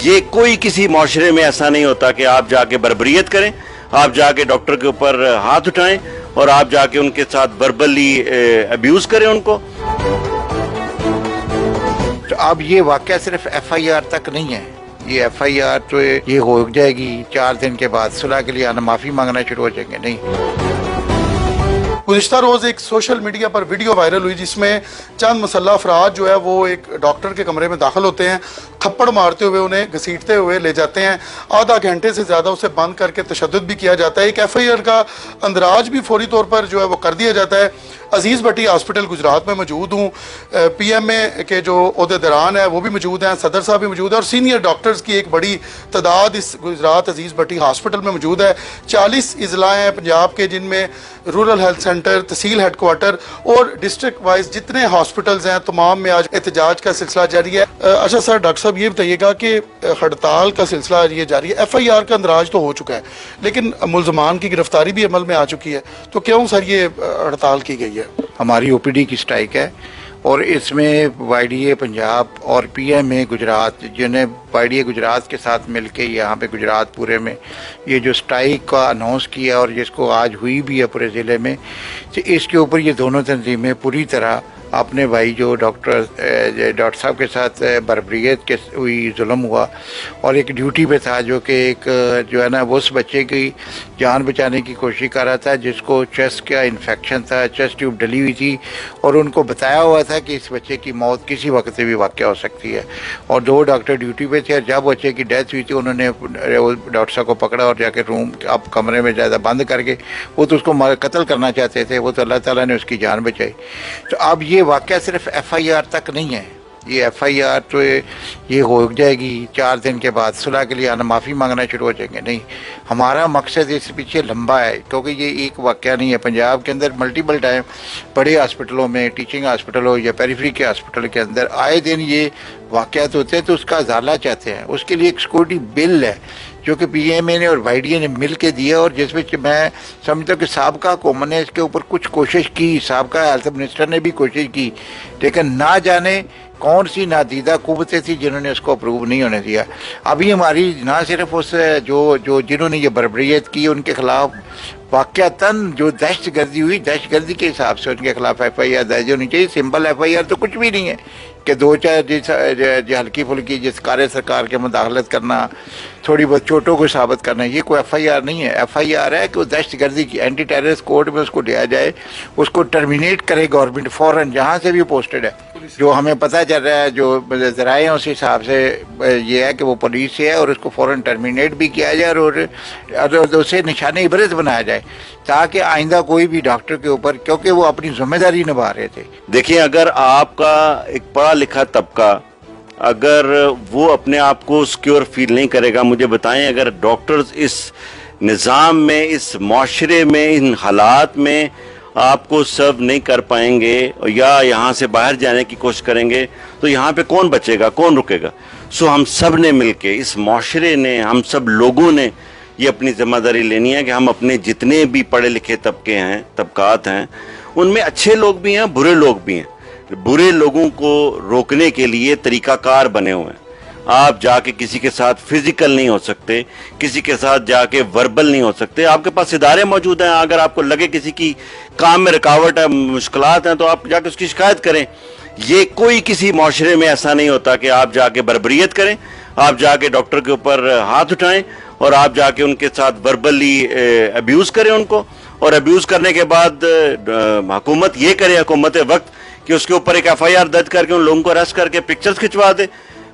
ये कोई किसी माशरे में ऐसा नहीं होता कि आप जाके बर्बरियत करें, आप जाके डॉक्टर के ऊपर हाथ उठाएं और आप जाके उनके साथ वर्बली अब्यूज करें उनको। तो अब ये वाकया सिर्फ FIR तक नहीं है, ये FIR तो ये हो जाएगी 4 दिन के बाद सुलह के लिए आना, माफी मांगना शुरू हो जाएंगे। नहीं, गुज़िश्ता रोज़ एक सोशल मीडिया पर वीडियो वायरल हुई जिसमें चंद मुसल्लह अफराद जो है वो एक डॉक्टर के कमरे में दाखिल होते हैं, थप्पड़ मारते हुए उन्हें घसीटते हुए ले जाते हैं, आधा घंटे से ज़्यादा उसे बंद करके तशद्दुद भी किया जाता है। एक FIR का अंदराज भी फौरी तौर पर जो है वो कर दिया जाता है। अजीज़ भट्टी हॉस्पिटल गुजरात में मौजूद हूँ, PMA के जो ओहदेदारान है वो भी मौजूद हैं, सदर साहब भी मौजूद है और सीनियर डॉक्टर्स की एक बड़ी तादाद इस गुजरात अजीज़ भट्टी हॉस्पिटल में मौजूद है। 40 अजला हैं पंजाब के, जिनमें रूरल हेल्थ सेंटर, तहसील हेडक्वार्टर और डिस्ट्रिक्ट वाइज जितने हॉस्पिटल्स हैं तमाम में आज एहतजाज का सिलसिला जारी है। अच्छा सर, डॉक्टर साहब ये बताइएगा कि हड़ताल का सिलसिला ये जारी है, FIR का अंदराज तो हो चुका है लेकिन मुलजमान की गिरफ्तारी भी अमल में आ चुकी है, तो क्यों सर ये हड़ताल की गई है? हमारी OPD की स्ट्राइक है और इसमें YDA पंजाब और PMA गुजरात, जिन्हें YDA गुजरात के साथ मिलके यहाँ पे गुजरात पूरे में ये जो स्ट्राइक का अनाउंस किया और जिसको आज हुई भी है पूरे ज़िले में, तो इसके ऊपर ये दोनों तंजीमें पूरी तरह अपने भाई जो डॉक्टर साहब के साथ बर्बरियत के हुई, जुल्म हुआ और एक ड्यूटी पे था जो कि एक जो है ना वो उस बच्चे की जान बचाने की कोशिश कर रहा था जिसको चेस्ट का इन्फेक्शन था, चेस्ट ट्यूब डली हुई थी और उनको बताया हुआ था कि इस बच्चे की मौत किसी वक्त भी वाक़या हो सकती है और 2 डॉक्टर ड्यूटी पे थे और जब बच्चे की डेथ हुई थी उन्होंने डॉक्टर साहब को पकड़ा और जाके रूम अब कमरे में ज़्यादा बंद करके वो तो उसको कत्ल करना चाहते थे, वो तो अल्लाह ताला ने उसकी जान बचाई। तो अब ये वाक़या सिर्फ FIR तक नहीं है, ये FIR तो ये हो जाएगी 4 दिन के बाद सुलह के लिए आना, माफ़ी मांगना शुरू हो जाएंगे। नहीं, हमारा मकसद इस पीछे लंबा है क्योंकि ये एक वाक़या नहीं है। पंजाब के अंदर मल्टीपल टाइम बड़े हॉस्पिटलों में, टीचिंग हॉस्पिटल हो या पेरिफेरी के हॉस्पिटल के अंदर आए दिन ये वाक़यात होते हैं, तो उसका अजाला चाहते हैं। उसके लिए एक सिक्योरिटी बिल है जो कि PMA ने और YDA ने मिल के दिया और जिसमें मैं समझता हूँ कि साबका हुकूमत ने इसके ऊपर कुछ कोशिश की, साबका हेल्थ मिनिस्टर ने भी कोशिश की, लेकिन ना जाने कौन सी नादीदा कुव्वतें थी जिन्होंने इसको अप्रूव नहीं होने दिया। अभी हमारी ना सिर्फ उस जो जिन्होंने ये बर्बरियत की उनके खिलाफ वाक़यातन जो दहशतगर्दी हुई, दहशतगर्दी के हिसाब से उनके खिलाफ FIR दर्ज होनी चाहिए। सिंपल FIR तो कुछ भी नहीं है कि 2-4 हल्की फुल्की जिस कार्य सरकार के मुदाखलत करना, थोड़ी बहुत चोटों को साबित करना, ये कोई FIR नहीं है। FIR है कि वो दहशतगर्दी की एंटी टेररिस्ट कोड में उसको लिया जाए, उसको टर्मिनेट करे गवर्नमेंट फ़ौरन, जहाँ से भी पोस्टेड है। जो हमें पता चल रहा है, जो ज़राए हैं उस हिसाब से ये है कि वो पुलिस से है और उसको फ़ौरन टर्मिनेट भी किया जाए और उसे निशाने इबरत बनाया जाए ताकि आइंदा कोई भी डॉक्टर के ऊपर, क्योंकि वो अपनी जिम्मेदारी निभा रहे थे। देखिए, अगर आपका एक पढ़ा लिखा तबका अगर वो अपने आप को सिक्योर फील नहीं करेगा, मुझे बताएं, अगर डॉक्टर्स इस निज़ाम में, इस माशरे में, इन हालात में आपको सर्व नहीं कर पाएंगे या यहाँ से बाहर जाने की कोशिश करेंगे तो यहाँ पे कौन बचेगा, कौन रुकेगा? सो हम सब ने मिलके, इस माशरे ने, हम सब लोगों ने ये अपनी जिम्मेदारी लेनी है कि हम अपने जितने भी पढ़े लिखे तबकात हैं उनमें अच्छे लोग भी हैं, बुरे लोग भी हैं। बुरे लोगों को रोकने के लिए तरीकाकार बने हुए हैं। आप जाके किसी के साथ फिजिकल नहीं हो सकते, किसी के साथ जाके वर्बल नहीं हो सकते। आपके पास इदारे मौजूद हैं, अगर आपको लगे किसी की काम में रुकावट है, मुश्किलात हैं, तो आप जाके उसकी शिकायत करें। ये कोई किसी माशरे में ऐसा नहीं होता कि आप जाके बर्बरियत करें, आप जाके डॉक्टर के ऊपर हाथ उठाएं और आप जाके उनके साथ वर्बली अब्यूज़ करें उनको, और अब्यूज़ करने के बाद हुकूमत ये करे, हुकूमत वक्त, कि उसके ऊपर एक FIR दर्ज करके उन लोगों को अरेस्ट करके पिक्चर्स खिंचवा दे।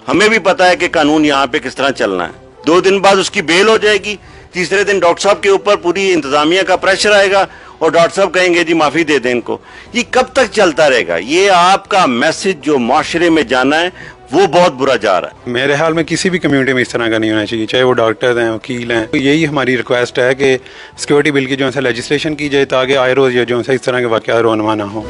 हमें भी पता है कि कानून यहाँ पे किस तरह चलना है। 2 दिन बाद उसकी बेल हो जाएगी, तीसरे दिन डॉक्टर साहब के ऊपर पूरी इंतजामिया का प्रेशर आएगा और डॉक्टर साहब कहेंगे जी माफ़ी दे दें इनको। ये कब तक चलता रहेगा? ये आपका मैसेज जो माशरे में जाना है वो बहुत बुरा जा रहा है। मेरे ख्याल में किसी भी कम्युनिटी में इस तरह का नहीं होना चाहिए, चाहे वो डॉक्टर हैं, वकील हैं। तो यही हमारी रिक्वेस्ट है कि सिक्योरिटी बिल की जो है लेजिस्लेशन की जाए ताकि आए रोज़ जो है इस तरह के वाक़यात रोनमा ना हो।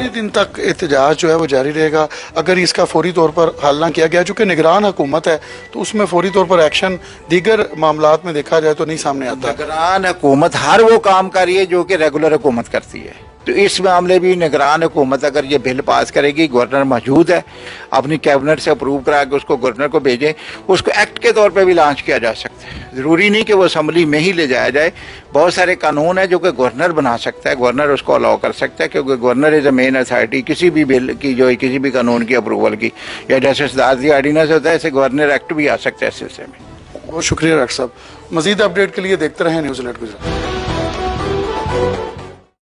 कितने दिन तक एहतजाज जो है वो जारी रहेगा अगर इसका फौरी तौर पर हल ना किया गया? चूँकि निगरान हुकूमत है तो उसमें फौरी तौर पर एक्शन दीगर मामलात में देखा जाए तो नहीं सामने आता। निगरान हुकूमत हर वो काम कर रही है जो कि रेगुलर हुकूमत करती है, तो इस मामले भी निगरान हुकूमत अगर ये बिल पास करेगी, गवर्नर मौजूद है, अपनी कैबिनेट से अप्रूव करा के उसको गवर्नर को भेजें, उसको एक्ट के तौर पे भी लॉन्च किया जा सकता है। ज़रूरी नहीं कि वो असम्बली में ही ले जाया जाए। बहुत सारे कानून है जो कि गवर्नर बना सकता है, गवर्नर उसको अलाउ कर सकता है, क्योंकि governor is a main authority किसी भी बिल की, जो किसी भी कानून की अप्रूवल की, या जैसे सदारती ऑर्डिनेंस होता है ऐसे गवर्नर एक्ट भी आ सकता है इस सिलसिले में। बहुत शुक्रिया डॉक्टर साहब। मजीद अपडेट के लिए देखते रहें न्यूज़ अलर्ट गुजरात।